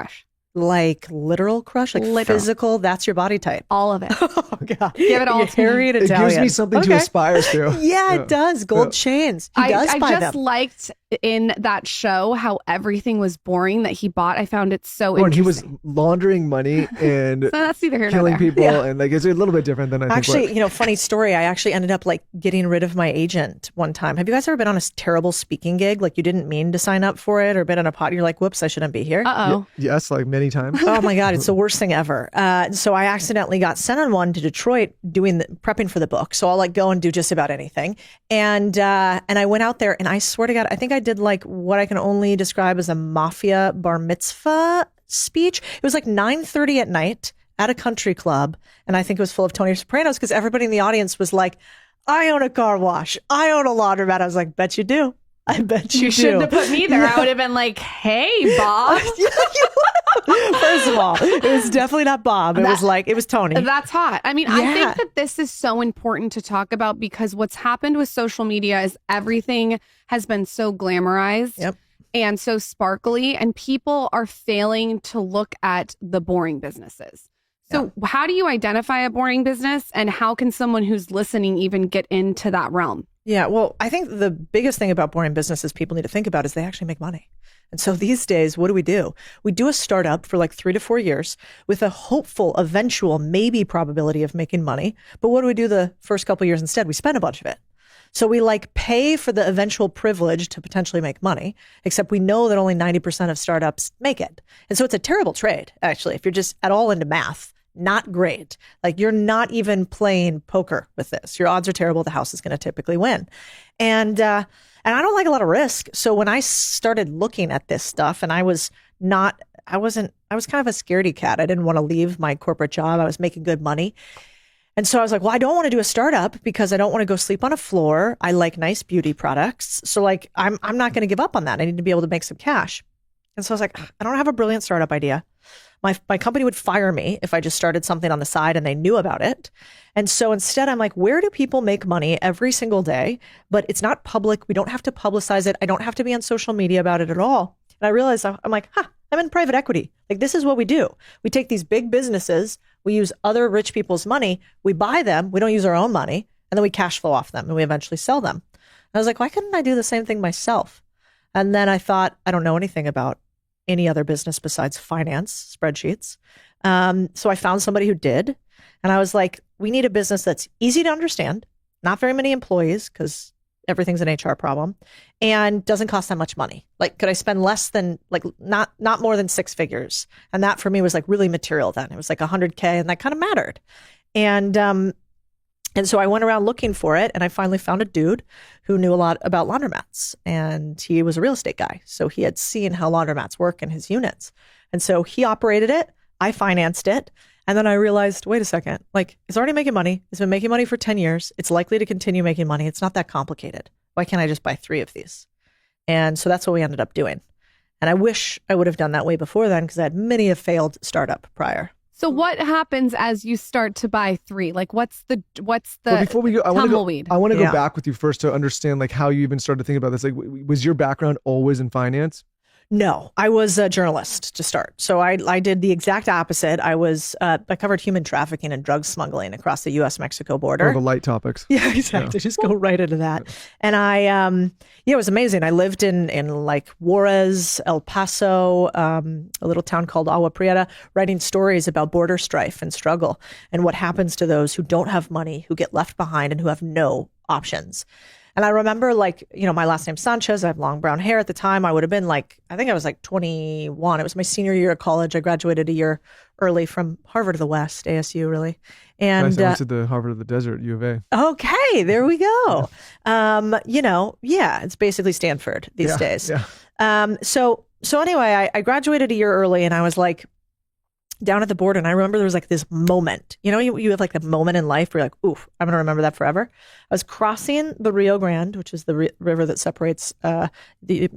crush. Like literal crush, like Literal. physical. That's your body type. All of it. Oh God, Give it all You're to me. hairy and It Italian. gives me something to aspire to. Yeah, it does. Gold chains. He does I buy just them. liked in that show how everything was boring that he bought. I found it so And he interesting. was laundering money and So that's neither here nor killing there. people, and like it's a little bit different than I think. Actually, funny story. I actually ended up like getting rid of my agent one time. Have you guys ever been on a terrible speaking gig? Like you didn't mean to sign up for it, or been in a pot. You're like, whoops, I shouldn't be here. Uh-oh. Yes, like many times. Oh my God, it's the worst thing ever. So I accidentally got sent on one to Detroit prepping for the book. So I'll like go and do just about anything. And I went out there and I swear to God, I think I did like what I can only describe as a mafia bar mitzvah speech. It was like 9:30 at night at a country club. And I think it was full of Tony Sopranos because everybody in the audience was like, I own a car wash. I own a laundromat. I was like, bet you do. I bet you do. You shouldn't have put me there. I would have been like, hey, Bob. First of all, it was definitely not Bob. It was Tony. That's hot. I mean, I Yeah. think that this is so important to talk about because what's happened with social media is everything has been so glamorized Yep. and so sparkly, and people are failing to look at the boring businesses. So how do you identify a boring business, and how can someone who's listening even get into that realm? Yeah, well, I think the biggest thing about boring businesses people need to think about is they actually make money. And so these days, what do? We do a startup for like 3 to 4 years with a hopeful, eventual, maybe probability of making money. But what do we do the first couple of years instead? We spend a bunch of it. So we like pay for the eventual privilege to potentially make money, except we know that only 90% of startups make it. And so it's a terrible trade, actually, if you're just at all into math. Not great. Like you're not even playing poker with this. Your odds are terrible. The house is going to typically win. And I don't like a lot of risk. So when I started looking at this stuff and I was kind of a scaredy cat. I didn't want to leave my corporate job. I was making good money. And so I was like, well, I don't want to do a startup because I don't want to go sleep on a floor. I like nice beauty products. So like, I'm not going to give up on that. I need to be able to make some cash. And so I was like, I don't have a brilliant startup idea. My company would fire me if I just started something on the side and they knew about it. And so instead, I'm like, where do people make money every single day? But it's not public. We don't have to publicize it. I don't have to be on social media about it at all. And I realized I'm like, I'm in private equity. Like this is what we do. We take these big businesses. We use other rich people's money. We buy them. We don't use our own money. And then we cash flow off them and we eventually sell them. And I was like, why couldn't I do the same thing myself? And then I thought, I don't know anything about any other business besides finance spreadsheets. So I found somebody who did. And I was like, we need a business that's easy to understand, not very many employees because everything's an HR problem, and doesn't cost that much money. Like, could I spend less than, like, not more than 6 figures? And that for me was like really material then. It was like 100K and that kind of mattered. And so I went around looking for it, and I finally found a dude who knew a lot about laundromats, and he was a real estate guy. So he had seen how laundromats work in his units. And so he operated it, I financed it, and then I realized, wait a second, like it's already making money. It's been making money for 10 years. It's likely to continue making money. It's not that complicated. Why can't I just buy 3 of these? And so that's what we ended up doing. And I wish I would have done that way before then because I had many a failed startup prior. So what happens as you start to buy 3? Like what's the Well, before we go, tumbleweed? I want to go back with you first to understand like how you even started to think about this. Like, was your background always in finance? No, I was a journalist to start. So I did the exact opposite. I covered human trafficking and drug smuggling across the U.S.-Mexico border. Or the light topics. Yeah, exactly. Yeah. Just go right into that. And it was amazing. I lived in like Juarez, El Paso, a little town called Agua Prieta, writing stories about border strife and struggle and what happens to those who don't have money, who get left behind and who have no options. And I remember my last name's Sanchez. I have long brown hair at the time. I would have been I think I was like 21. It was my senior year of college. I graduated a year early from Harvard of the West, ASU really. And nice. I went to the Harvard of the Desert, U of A. Okay, there we go. It's basically Stanford these days. Yeah. So anyway, I graduated a year early and I was like, down at the border, and I remember there was like this moment. You have like the moment in life where you're like, oof, I'm going to remember that forever. I was crossing the Rio Grande, which is the river that separates the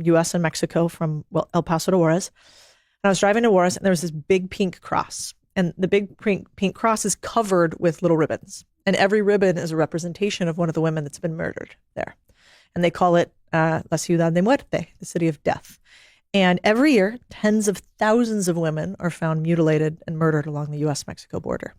U.S. and Mexico from El Paso to Juarez. And I was driving to Juarez, and there was this big pink cross. And the big pink cross is covered with little ribbons. And every ribbon is a representation of one of the women that's been murdered there. And they call it La Ciudad de Muerte, the city of death. And every year, tens of thousands of women are found mutilated and murdered along the U.S.-Mexico border.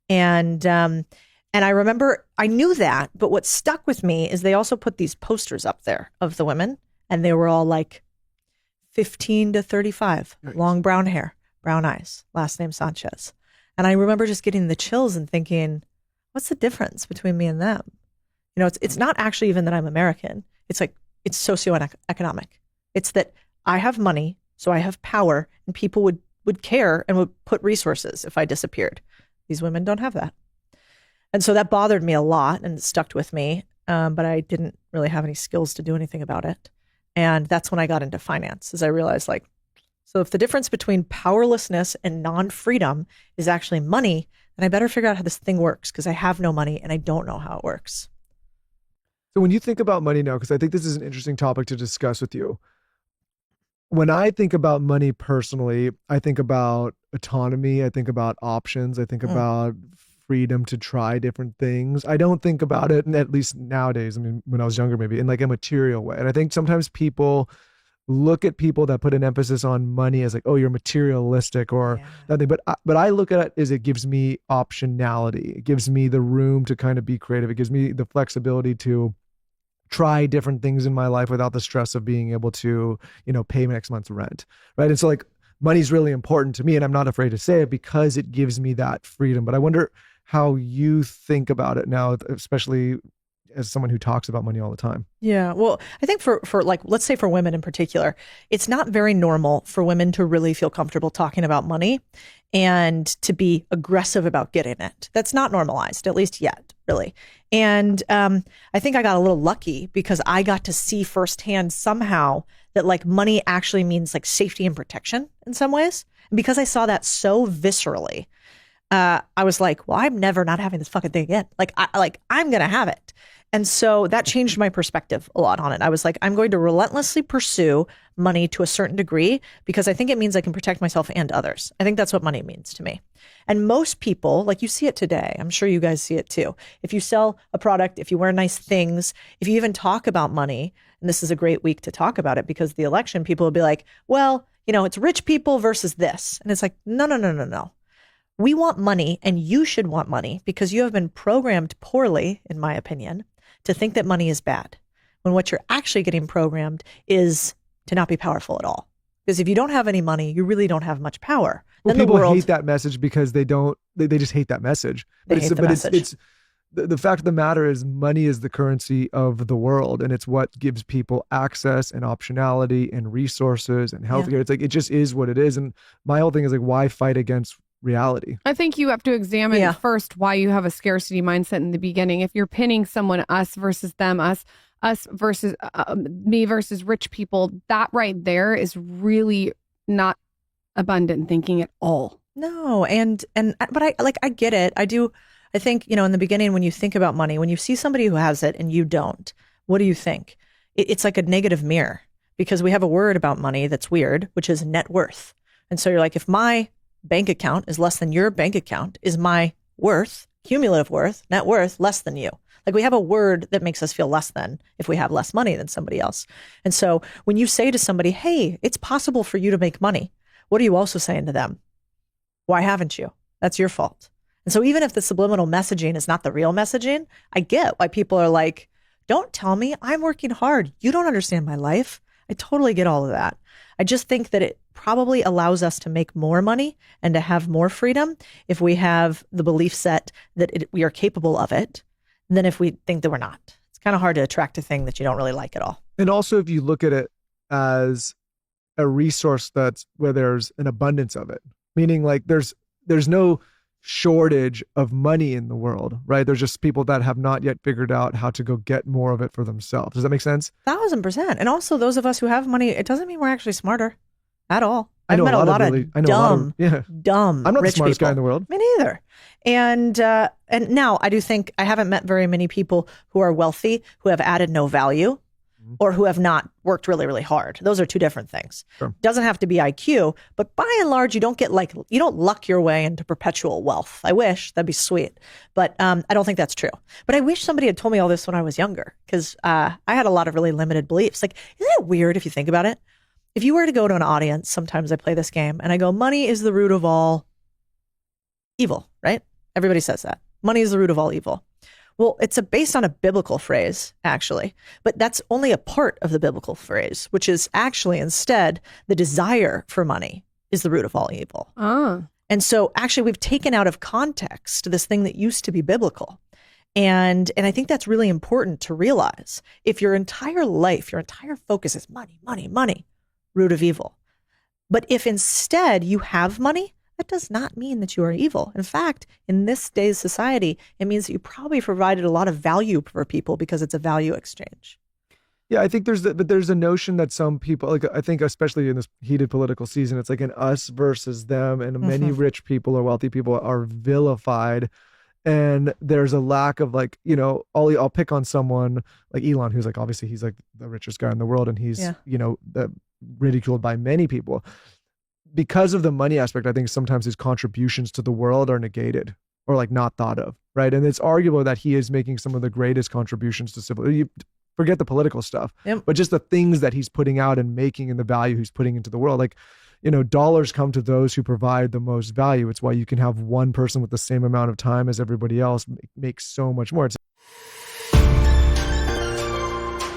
And I remember I knew that, but what stuck with me is they also put these posters up there of the women, and they were all like 15 to 35, long brown hair, brown eyes, last name Sanchez. And I remember just getting the chills and thinking, what's the difference between me and them? You know, it's not actually even that I'm American. It's like, it's socioeconomic. It's that I have money, so I have power, and people would care and would put resources if I disappeared. These women don't have that. And so that bothered me a lot and it stuck with me. But I didn't really have any skills to do anything about it. And that's when I got into finance, as I realized, like, so if the difference between powerlessness and non-freedom is actually money, then I better figure out how this thing works, because I have no money and I don't know how it works. So when you think about money now, because I think this is an interesting topic to discuss with you. When I think about money personally, I think about autonomy. I think about options. I think about freedom to try different things. I don't think about it, at least nowadays, I mean, when I was younger, maybe in like a material way. And I think sometimes people look at people that put an emphasis on money as like, oh, you're materialistic or nothing. But I look at it as it gives me optionality. It gives me the room to kind of be creative. It gives me the flexibility to try different things in my life without the stress of being able to, you know, pay next month's rent. Right. And so like money's really important to me, and I'm not afraid to say it because it gives me that freedom. But I wonder how you think about it now, especially as someone who talks about money all the time. Yeah. Well, I think for like, let's say for women in particular, it's not very normal for women to really feel comfortable talking about money and to be aggressive about getting it. That's not normalized, at least yet, really. And I think I got a little lucky because I got to see firsthand somehow that like money actually means like safety and protection in some ways. And because I saw that so viscerally, I was like, well, I'm never not having this fucking thing again. I'm going to have it. And so that changed my perspective a lot on it. I was like, I'm going to relentlessly pursue money to a certain degree because I think it means I can protect myself and others. I think that's what money means to me. And most people, like you see it today, I'm sure you guys see it too. If you sell a product, if you wear nice things, if you even talk about money, and this is a great week to talk about it because the election, people will be like, well, you know, it's rich people versus this. And it's like, no. We want money, and you should want money because you have been programmed poorly, in my opinion, to think that money is bad, when what you're actually getting programmed is to not be powerful at all. Because if you don't have any money, you really don't have much power. Well, then people hate that message because they just hate that message. It's the fact of the matter is money is the currency of the world, and it's what gives people access and optionality and resources and healthcare. Yeah. It's like, it just is what it is. And my whole thing is like, why fight against reality? I think you have to examine first why you have a scarcity mindset in the beginning. If you're pinning someone, us versus them, us versus me versus rich people, that right there is really not abundant thinking at all. No, but I get it. I do. I think, you know, in the beginning, when you think about money, when you see somebody who has it and you don't, what do you think? It's like a negative mirror, because we have a word about money that's weird, which is net worth. And so you're like, if my bank account is less than your bank account, is my worth, cumulative worth, net worth, less than you? Like, we have a word that makes us feel less than if we have less money than somebody else. And so when you say to somebody, hey, it's possible for you to make money, what are you also saying to them? Why haven't you? That's your fault. And so even if the subliminal messaging is not the real messaging, I get why people are like, don't tell me, I'm working hard. You don't understand my life. I totally get all of that. I just think that it probably allows us to make more money and to have more freedom if we have the belief set that we are capable of it, than if we think that we're not. It's kind of hard to attract a thing that you don't really like at all. And also, if you look at it as a resource that's where there's an abundance of it, meaning like there's no shortage of money in the world, right? There's just people that have not yet figured out how to go get more of it for themselves. Does that make sense? 1000%. And also, those of us who have money, it doesn't mean we're actually smarter at all. I've met a lot of dumb I'm not the smartest people. guy in the world. Me neither. And now I do think I haven't met very many people who are wealthy, who have added no value, or who have not worked really, really hard. Those are two different things. Sure. Doesn't have to be IQ, but by and large, you don't luck your way into perpetual wealth. I wish, that'd be sweet. But I don't think that's true. But I wish somebody had told me all this when I was younger, because I had a lot of really limited beliefs. Like, isn't it weird if you think about it? If you were to go to an audience, sometimes I play this game and I go, money is the root of all evil, right? Everybody says that. Money is the root of all evil. Well, it's based on a biblical phrase, actually, but that's only a part of the biblical phrase, which is actually instead the desire for money is the root of all evil. And so actually we've taken out of context this thing that used to be biblical. And I think that's really important to realize. If your entire life, your entire focus is money, money, money, root of evil. But if instead you have money, that does not mean that you are evil. In fact, in this day's society, it means that you probably provided a lot of value for people because it's a value exchange. Yeah, I think there's a notion that some people, like I think especially in this heated political season, it's like an us versus them, and many rich people or wealthy people are vilified. And there's a lack of like, you know, I'll pick on someone like Elon, who's like, obviously he's like the richest guy in the world, and he's, you know, ridiculed by many people. Because of the money aspect, I think sometimes his contributions to the world are negated or like not thought of, right? And it's arguable that he is making some of the greatest contributions to civil. Forget the political stuff, but just the things that he's putting out and making and the value he's putting into the world. Like, you know, dollars come to those who provide the most value. It's why you can have one person with the same amount of time as everybody else make so much more.